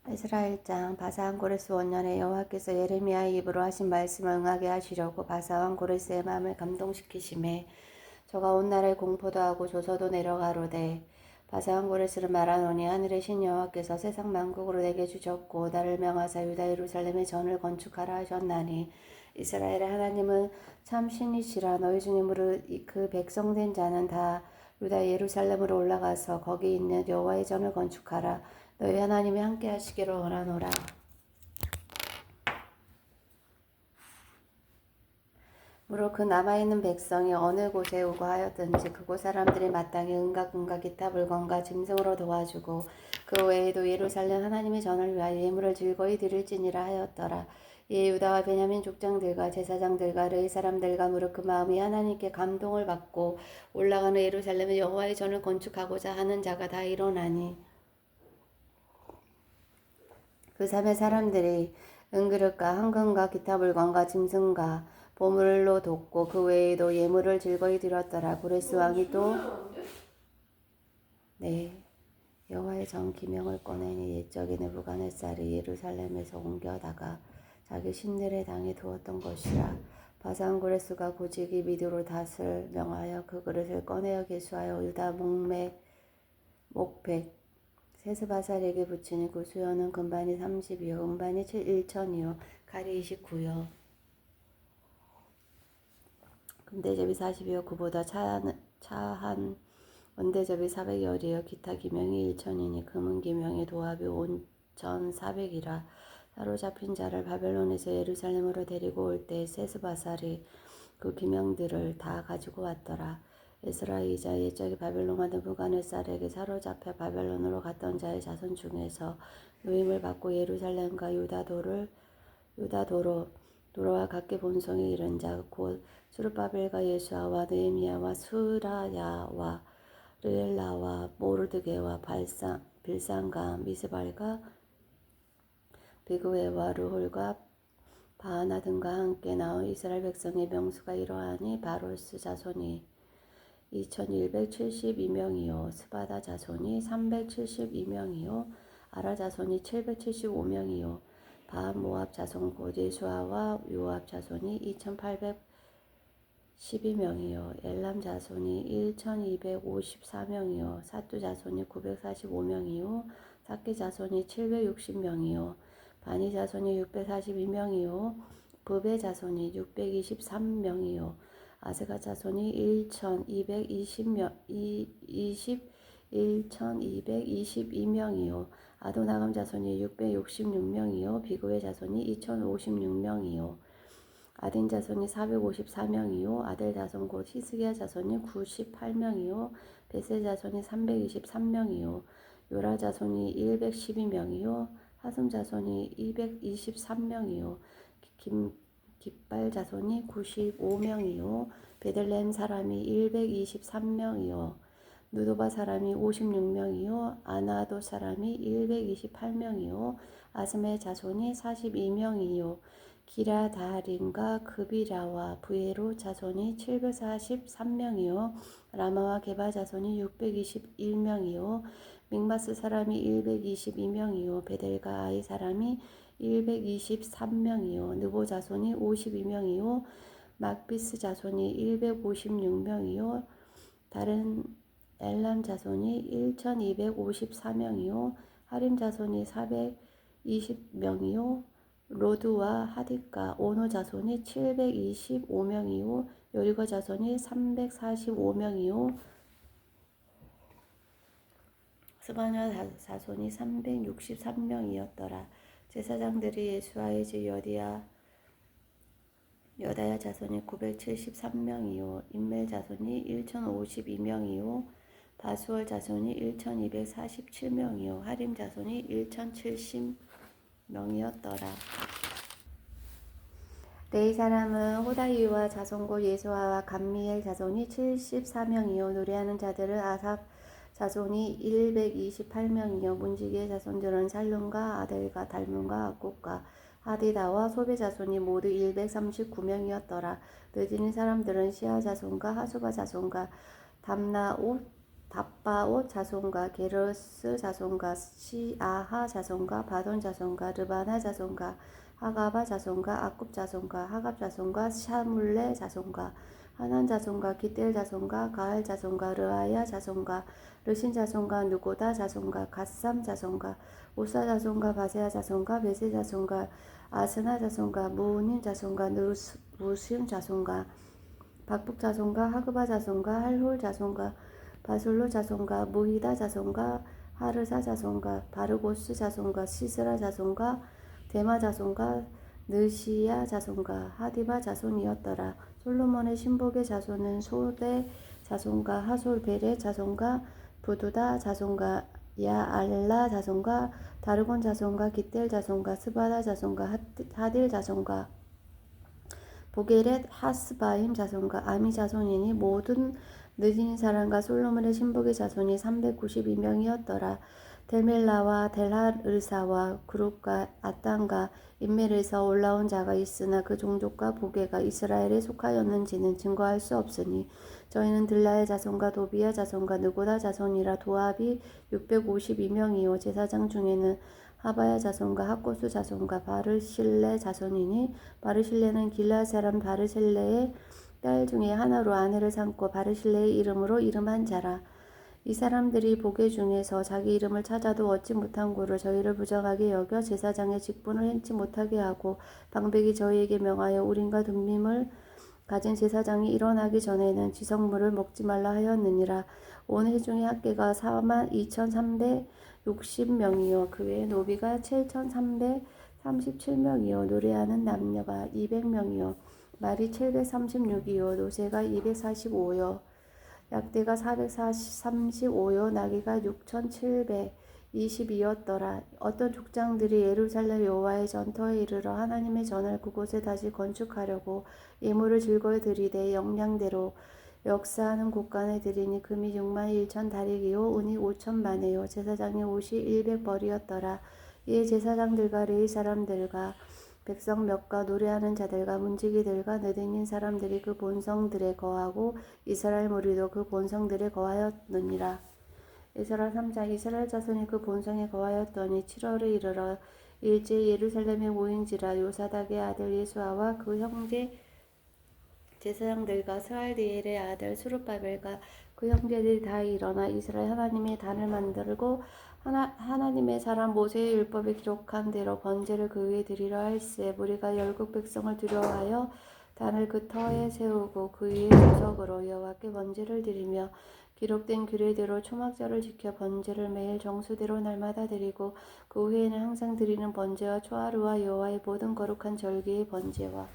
이스라엘 장 바사한 고레스 원년에 여호와께서 예레미야의 입으로 하신 말씀을 응하게 하시려고 바사한 고레스의 마음을 감동시키심에 저가 온 나라에 공포도 하고 조서도 내려가로되 바사한 고레스를 말하노니 하늘의 신 여호와께서 세상 만국으로 내게 주셨고 나를 명하사 유다 예루살렘에 전을 건축하라 하셨나니 이스라엘의 하나님은 참 신이시라. 너희 중에 무릇 그 백성된 자는 다 유다 예루살렘으로 올라가서 거기 있는 여호와의 전을 건축하라. 너희 하나님이 함께 하시기를 원하노라. 무릇 그 남아있는 백성이 어느 곳에 오고 하였든지 그곳 사람들이 마땅히 은과 기타 물건과 짐승으로 도와주고 그 외에도 예루살렘 하나님의 전을 위하여 예물을 즐거이 드릴지니라 하였더라. 이에 유다와 베냐민 족장들과 제사장들과 레위 사람들과 무릇 그 마음이 하나님께 감동을 받고 올라가는 예루살렘에 여호와의 전을 건축하고자 하는 자가 다 일어나니 그 삶의 사람들이 은그릇과 황금과 기타 물건과 짐승과 보물로 돕고 그 외에도 예물을 즐거이 드렸더라. 고레스 왕이 또 여호와의 전 기명을 꺼내니 옛적에 느부갓네살이 예루살렘에서 옮겨다가 자기 신들의 당에 두었던 것이라. 바산 고레스가 고지기 미드로 닷을 명하여 그 그릇을 꺼내어 계수하여 유다 목백 세스바살에게 붙이니 그 수여는 금반이 30이요 은반이 1천이요 칼이 29요 금대접이 40이요 그보다 차한 원대접이 400열이요 기타 기명이 1천이니 금은 기명의 도합이 5,400이라. 사로잡힌 자를 바벨론에서 예루살렘으로 데리고 올 때 세스바살이 그 기명들을 다 가지고 왔더라. 에스라이자 옛적에 바벨론과 느부갓네살에게 사로잡혀 바벨론으로 갔던 자의 자손 중에서 노임을 받고 예루살렘과 유다도로와 각기 본성에 이른 자 곧 스룹바벨과 예수아와 느헤미야와 스라야와 르엘라와 모르드게와 빌산과 미스발과 비그웨와 르홀과 바하나 등과 함께 나온 이스라엘 백성의 명수가 이러하니 바로스 자손이 2172명이요 스바다 자손이 372명이요 아라 자손이 775명이요 바한 모압 자손 곧 예수아와 요압 자손이 2812명이요 엘람 자손이 1254명이요 사뚜 자손이 945명이요 사케 자손이 760명이요 바니 자손이 642명이요 부베 자손이 623명이요 아세가 자손이 1222명이요 아도나감 자손이 666명이요 비그웨 자손이 2056명이요 아딘 자손이 454명이요 아델 자손 곧 히스기야 자손이 98명이요 베세 자손이 323명이요 요라 자손이 112명이요 하숨 자손이 223명이요 깃발 자손이 95명이요 베들레헴 사람이 123명이요 누도바 사람이 56명이요 아나도 사람이 128명이요 아스메 자손이 42명이요 기라다림과 그비라와 부에로 자손이 743명이요 라마와 게바 자손이 621명이요 믹마스 사람이 122명이요 베델과 아이 사람이 123명이요 느보 자손이 52명이요 막비스 자손이 156명이요 다른 엘람 자손이 1254명이요 하림 자손이 420명이요 로드와 하딕과 오노 자손이 725명이요 요리거 자손이 345명이요 스바냐 자손이 363명이었더라. 제사장들이 예수아의 집 여다야 자손이 973명이요 인멜 자손이 1052명이요 바수월 자손이 1247명이요 하림 자손이 1070명이었더라. 레위 사람은 호다이와 자손 곧 예수아와 감미엘 자손이 74명이요 노래하는 자들은 아삽 자손이 128명이요 문지기의 자손들은 살룸과 아델과 달문과 악국과 하디다와 소베 자손이 모두 139명이었더라. 느지닌 사람들은 시아 자손과 하수바 자손과 담나옷 답바옷 자손과 게르스 자손과 시아하 자손과 바돈 자손과 르바나 자손과 하가바 자손과 아굽 자손과 하갑 자손과 샤물레 자손과 하난 자손과 기델 자손과 가할 자손과 르아야 자손과 르신 자손과 누고다 자손과 갓삼 자손과 오사 자손과 바세아 자손과 베세 자손과 아스나 자손과 무님 자손과 무심 자손과 박북 자손과 하그바 자손과 할홀 자손과 바솔로 자손과 무히다 자손과 하르사 자손과 바르고스 자손과 시스라 자손과 데마 자손과 느시야 자손과 하디바 자손이었더라. 솔로몬의 신복의 자손은 소대 자손과 하솔베레 자손과 부두다 자손과 야알라 자손과 다르곤 자손과 기델 자손과 스바다 자손과 하딜 자손과 보게렛 하스바임 자손과 아미 자손이니 모든 느린 사람과 솔로몬의 신복의 자손이 392명이었더라. 델멜라와 델하르사와 그룹과 아땅과 인멜에서 올라온 자가 있으나 그 종족과 보게가 이스라엘에 속하였는지는 증거할 수 없으니 저희는 들라의 자손과 도비야 자손과 느고다 자손이라. 도합이 652명이요 제사장 중에는 하바야 자손과 학고수 자손과 바르실레 자손이니 바르실레는 길라앗 사람 바르실레의 딸 중에 하나로 아내를 삼고 바르실레의 이름으로 이름한 자라. 이 사람들이 보게 중에서 자기 이름을 찾아도 얻지 못한 고로 저희를 부정하게 여겨 제사장의 직분을 행치 못하게 하고 방백이 저희에게 명하여 우림과 둠밈을 가진 제사장이 일어나기 전에는 지성물을 먹지 말라 하였느니라. 온 회중의 합계가 42,360명이요 그 외에 노비가 7,337명이요 노래하는 남녀가 200명이요 말이 736이요 노새가 245요 약대가 435요 나귀가 6,722였더라. 어떤 족장들이 예루살렘 여호와의 전터에 이르러 하나님의 전을 그곳에 다시 건축하려고 예물을 즐거이 드리되 역량대로 역사하는 곳간에 드리니 금이 6만 1천 다리기요 은이 5천 마네요 제사장의 옷이 100벌이었더라. 이에 제사장들과 레위 사람들과 백성 몇과 노래하는 자들과 문지기들과 느댕긴 사람들이 그 본성들에 거하고 이스라엘 무리도 그 본성들에 거하였느니라. 에스라 3장 이스라엘 자손이 그 본성에 거하였더니 7월에 이르러 일제 예루살렘에 모인지라. 요사닥의 아들 예수아와 그 형제 제사장들과 스알디엘의 아들 수룹바벨과 그 형제들이 다 일어나 이스라엘 하나님의 단을 만들고 하나님의 사람 모세의 율법에 기록한 대로 번제를 그 위에 드리려 할세. 무리가 열국 백성을 두려워하여 단을 그 터에 세우고 그 위에 조석으로 여호와께 번제를 드리며 기록된 규례대로 초막절을 지켜 번제를 매일 정수대로 날마다 드리고 그 후에는 항상 드리는 번제와 초하루와 여호와의 모든 거룩한 절기의 번제와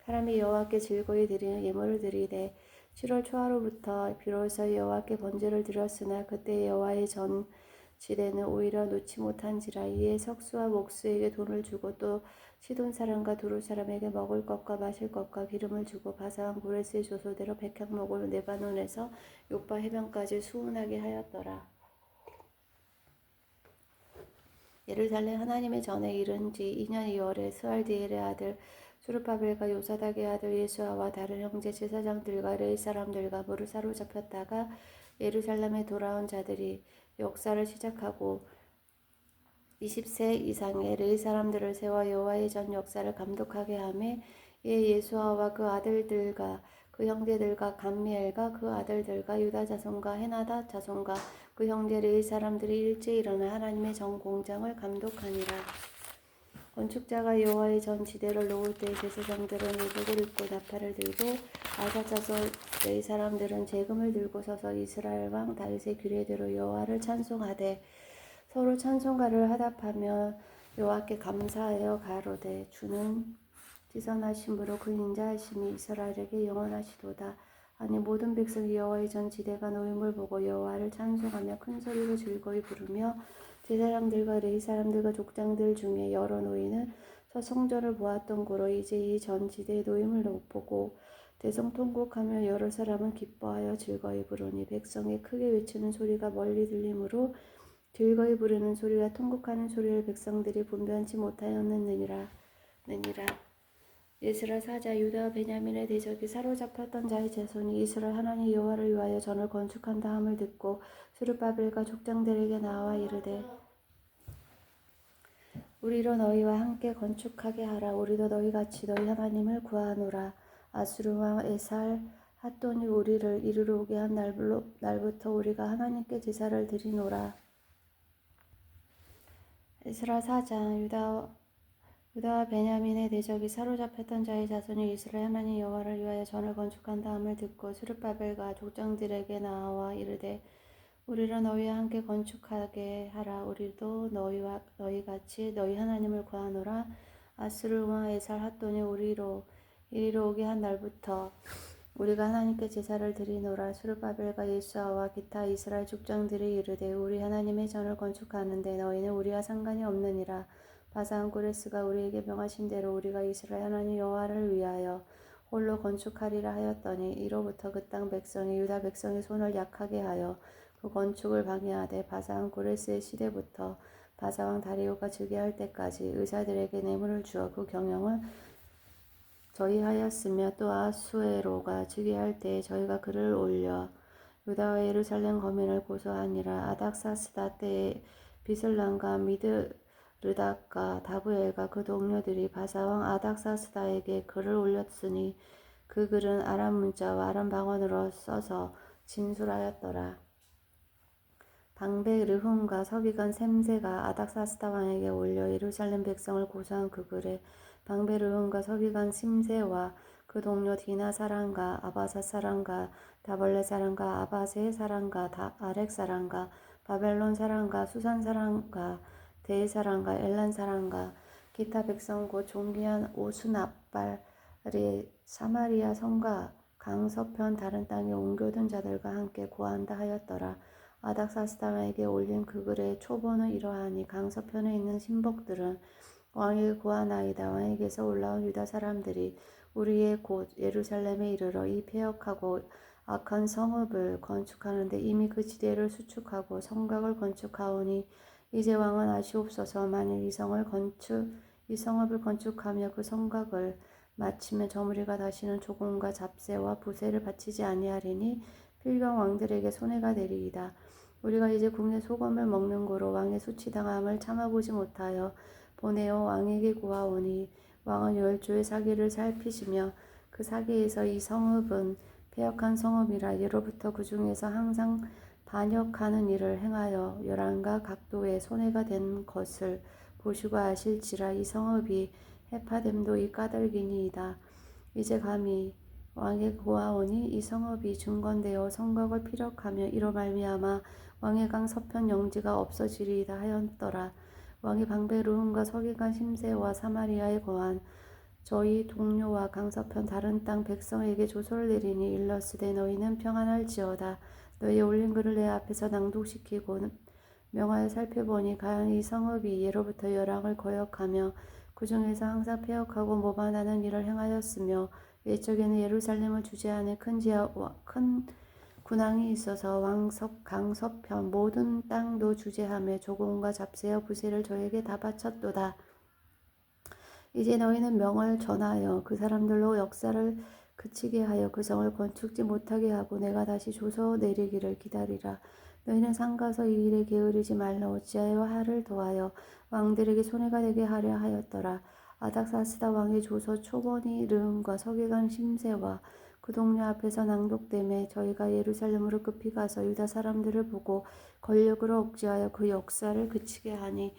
사람이 여호와께 즐거이 드리는 예물을 드리되 7월 초하루부터 비로소 여호와께 번제를 드렸으나 그때 여호와의 전 지대는 오히려 놓지 못한지라. 이에 석수와 목수에게 돈을 주고 또 시돈 사람과 두루 사람에게 먹을 것과 마실 것과 기름을 주고 바사한 고레스의 조소대로 백향목을 레바논에서 요빠 해변까지 수운하게 하였더라. 예루살렘 하나님의 전에 이른 지 2년 2월에 스알디엘의 아들 수르바벨과 요사닥의 아들 예수아와 다른 형제 제사장들과 레위 사람들과 무를 사로잡혔다가 예루살렘에 돌아온 자들이 역사를 시작하고 20세 이상의 레위 사람들을 세워 여호와의 전 역사를 감독하게 하매 이에 예수아와 그 아들들과 그 형제들과 감미엘과 그 아들들과 유다 자손과 헤나다 자손과 그 형제 레위 사람들이 일제히 일어나 하나님의 전 공장을 감독하니라. 건축자가 여호와의 전 지대를 놓을 때 제사장들은 의복을 입고 나팔을 들고 아사 자손 레위 사람들은 재금을 들고 서서 이스라엘 왕 다윗의 규례대로 여호와를 찬송하되 서로 찬송가를 하답하며 여호와께 감사하여 가로되 주는 지선하심으로 그 인자하심이 이스라엘에게 영원하시도다. 아니 모든 백성이 여호와의 전 지대가 놓임을 보고 여호와를 찬송하며 큰 소리로 즐거이 부르며 제사장들과 레위 사람들과 족장들 중에 여러 노인은 저 성전을 보았던 고로 이제 이 전 지대의 노임을 보고 대성통곡하며 여러 사람은 기뻐하여 즐거이 부르니 백성이 크게 외치는 소리가 멀리 들리므로 즐거이 부르는 소리와 통곡하는 소리를 백성들이 분별치 못하였느니라. 이스라엘 사자 유다와 베냐민의 대적이 사로잡혔던 자의 자손이 이스라엘 하나님 여호와를 위하여 전을 건축한다 함을 듣고 스룹바벨과 족장들에게 나와 이르되 우리로 너희와 함께 건축하게 하라. 우리도 너희같이 너희 하나님을 구하노라. 아수르 왕 에살 핫돈이 우리를 이르러 오게 한 날부터 우리가 하나님께 제사를 드리노라. 이스라엘 사장 유다와 베냐민의 대적이 사로잡혔던 자의 자손이 이스라엘 하나님 여호와를 위하여 전을 건축한다 함을 듣고 스룹바벨과 족장들에게 나와 이르되 우리로 너희와 함께 건축하게 하라. 우리도 너희와 너희같이 너희 하나님을 구하노라. 아수르 왕 에살 핫돈이 우리로 이리로 오게 한 날부터 우리가 하나님께 제사를 드리노라. 스룹바벨과 예수아와 기타 이스라엘 족장들이 이르되 우리 하나님의 전을 건축하는데 너희는 우리와 상관이 없느니라. 바사한 고레스가 우리에게 명하신 대로 우리가 이스라엘 하나님 여호와를 위하여 홀로 건축하리라 하였더니 이로부터 그 땅 백성이 유다 백성의 손을 약하게 하여 그 건축을 방해하되 바사한 고레스의 시대부터 바사왕 다리오가 즉위할 때까지 의사들에게 뇌물을 주어 그 경영을 저희하였으며 또 아수에로가 즉위할 때에 저희가 그를 올려 유다와 예루살렘 거민을 고소하니라. 아닥사스다 때에 비슬람과 미드르닷과 다브엘과 그 동료들이 바사왕 아닥사스다에게 글을 올렸으니 그 글은 아람 문자와 아람 방언으로 써서 진술하였더라. 방백 르훔과 서기관 셈세가 아닥사스다 왕에게 올려 예루살렘 백성을 고소한 그 글에 방백 르훔과 서기관 심세와 그 동료 디나 사람과 아바사 사람과 다벌레 사람과 아바세 사람과 아렉 사람과 바벨론 사람과 수산 사람과 대 사람과 엘란 사람과 기타 백성 곧 존귀한 오순압발이 사마리아 성과 강서편 다른 땅에 옮겨둔 자들과 함께 고한다 하였더라. 아닥사스다에게 올린 그 글의 초본은 이러하니 강서편에 있는 신복들은 왕에게 고하나이다. 왕에게서 올라온 유다 사람들이 우리의 곳 예루살렘에 이르러 이 폐역하고 악한 성읍을 건축하는데 이미 그 지대를 수축하고 성곽을 건축하오니 이제 왕은 아시옵소서. 만일 이 성읍을 건축하며 그 성곽을 마치면 저무리가 다시는 조공과 잡세와 부세를 바치지 아니하리니 필경 왕들에게 손해가 되리이다. 우리가 이제 국내 소금을 먹는 고로 왕의 수치당함을 참아보지 못하여 보내어 왕에게 구하오니 왕은 10조의 사기를 살피시며 그 사기에서 이 성읍은 패역한 성읍이라 예로부터 그 중에서 항상 반역하는 일을 행하여 열왕과 각도에 손해가 된 것을 보시고 아실지라. 이 성읍이 해파됨도 이 까닭이니이다. 이제 감히 왕에게 고하오니 이 성읍이 중건되어 성곽을 피력하며 이로 말미암아 왕의 강 서편 영지가 없어지리이다 하였더라. 왕이 방백 르훔과 서기관 심세와 사마리아에 거한 저희 동료와 강서편 다른 땅 백성에게 조소를 내리니 일러스되 너희는 평안할지어다. 너희의 올린 글을 내 앞에서 낭독시키고 명하여 살펴보니 가연 이 성읍이 예로부터 열왕을 거역하며 그 중에서 항상 폐역하고 모반하는 일을 행하였으며 옛적에는 예루살렘을 주재하는 큰 군왕이 있어서 강서편 모든 땅도 주재하며 조공과 잡세와 부세를 저에게 다 바쳤도다. 이제 너희는 명을 전하여 그 사람들로 역사를 그치게 하여 그 성을 건축지 못하게 하고 내가 다시 조서 내리기를 기다리라. 너희는 상가서 이 일에 게으르지 말라. 어찌하여 하를 도하여 왕들에게 손해가 되게 하려 하였더라. 아닥사스다 왕의 조서 초본이 르훔과 서기관 심세와 그 동료 앞에서 낭독되매 저희가 예루살렘으로 급히 가서 유다 사람들을 보고 권력으로 억제하여 그 역사를 그치게 하니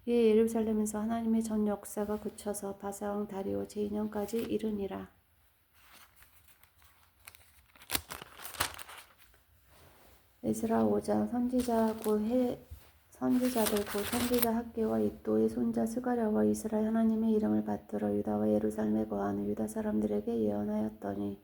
이에 예루살렘에서 하나님의 전 역사가 그쳐서 바사왕 다리오 제2년까지 이르니라. 에스라 5장. 선지자들 곧 선지자 학계와 id도의 손자 스가랴와 이스라엘 하나님의 이름을 받들어 유다와 예루살렘에 거하는 유다 사람들에게 예언하였더니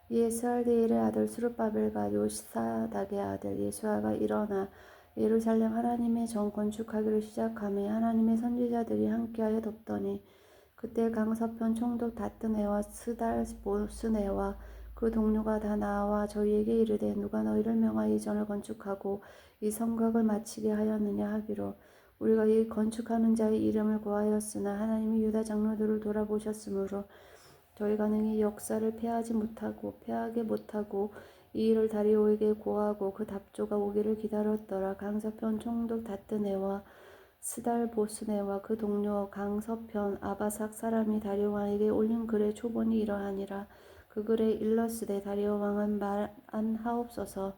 이에 스알디엘의 아들 스룹바벨과 요사닥의 아들 예수아가 일어나 예루살렘 하나님의 전 건축하기를 시작하며 하나님의 선지자들이 함께하여 돕더니 그때 강서편 총독 다뜨네와 스달보스네와 그 동료가 다 나와 저희에게 이르되 누가 너희를 명하여 이 전을 건축하고 이 성곽을 마치게 하였느냐 하기로 우리가 이 건축하는 자의 이름을 고하였으나 하나님이 유다 장로들을 돌아보셨으므로 저희가 능히 역사를 패하게 못하고 이 일을 다리오에게 고하고 그 답조가 오기를 기다렸더라. 강서편 총독 다뜨네와 스달보스네와 그 동료 강서편 아바삭 사람이 다리오 왕에게 올린 글의 초본이 이러하니라. 그 글에 일러스되 다리오 왕은 말안하옵소서.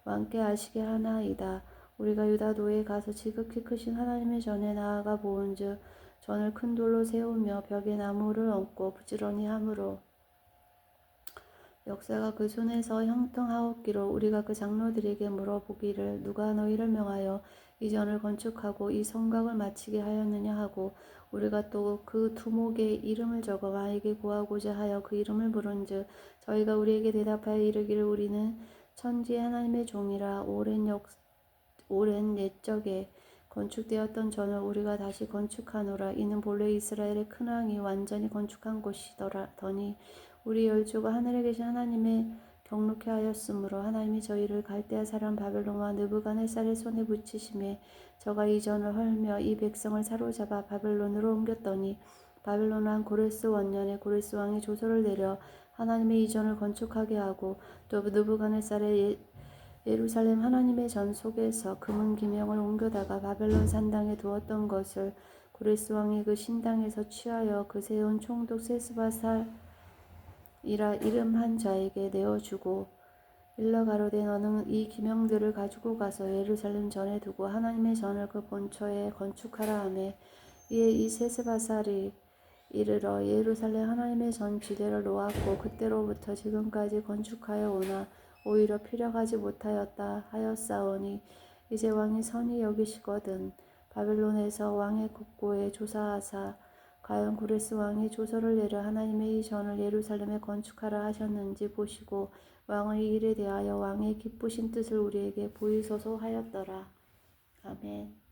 왕께 아시게 하나이다. 우리가 유다도에 가서 지극히 크신 하나님의 전에 나아가 보은즉 전을 큰 돌로 세우며 벽에 나무를 얹고 부지런히 함으로 역사가 그 손에서 형통하옵기로 우리가 그 장로들에게 물어보기를 누가 너희를 명하여 이 전을 건축하고 이 성곽을 마치게 하였느냐 하고 우리가 또 그 두목의 이름을 적어 왕에게 구하고자 하여 그 이름을 부른즉 저희가 우리에게 대답하여 이르기를 우리는 천지의 하나님의 종이라 오랜 옛적에 건축되었던 전을 우리가 다시 건축하노라. 이는 본래 이스라엘의 큰 왕이 완전히 건축한 곳이더니 우리 열조가 하늘에 계신 하나님의 경록해 하였으므로 하나님이 저희를 갈대아 사람 바벨론과 느부갓네살의 손에 붙이심에 저가 이 전을 헐며 이 백성을 사로잡아 바벨론으로 옮겼더니 바벨론 왕 고레스 원년에 고레스 왕이 조서를 내려 하나님의 이 전을 건축하게 하고 또 느부갓네살의 예루살렘 하나님의 전 속에서 금은 기명을 옮겨다가 바벨론 산당에 두었던 것을 고레스 왕의 그 신당에서 취하여 그 세운 총독 세스바살이라 이름한 자에게 내어주고 일러 가로되 너는 이 기명들을 가지고 가서 예루살렘 전에 두고 하나님의 전을 그 본처에 건축하라 하매 이에 이 세스바살이 이르러 예루살렘 하나님의 전 지대를 놓았고 그때로부터 지금까지 건축하여 오나 오히려 필요하지 못하였다 하였사오니 이제 왕이 선히 여기시거든 바벨론에서 왕의 국고에 조사하사 과연 고레스 왕이 조서를 내려 하나님의 이 전을 예루살렘에 건축하라 하셨는지 보시고 왕의 일에 대하여 왕의 기쁘신 뜻을 우리에게 보이소서 하였더라. 아멘.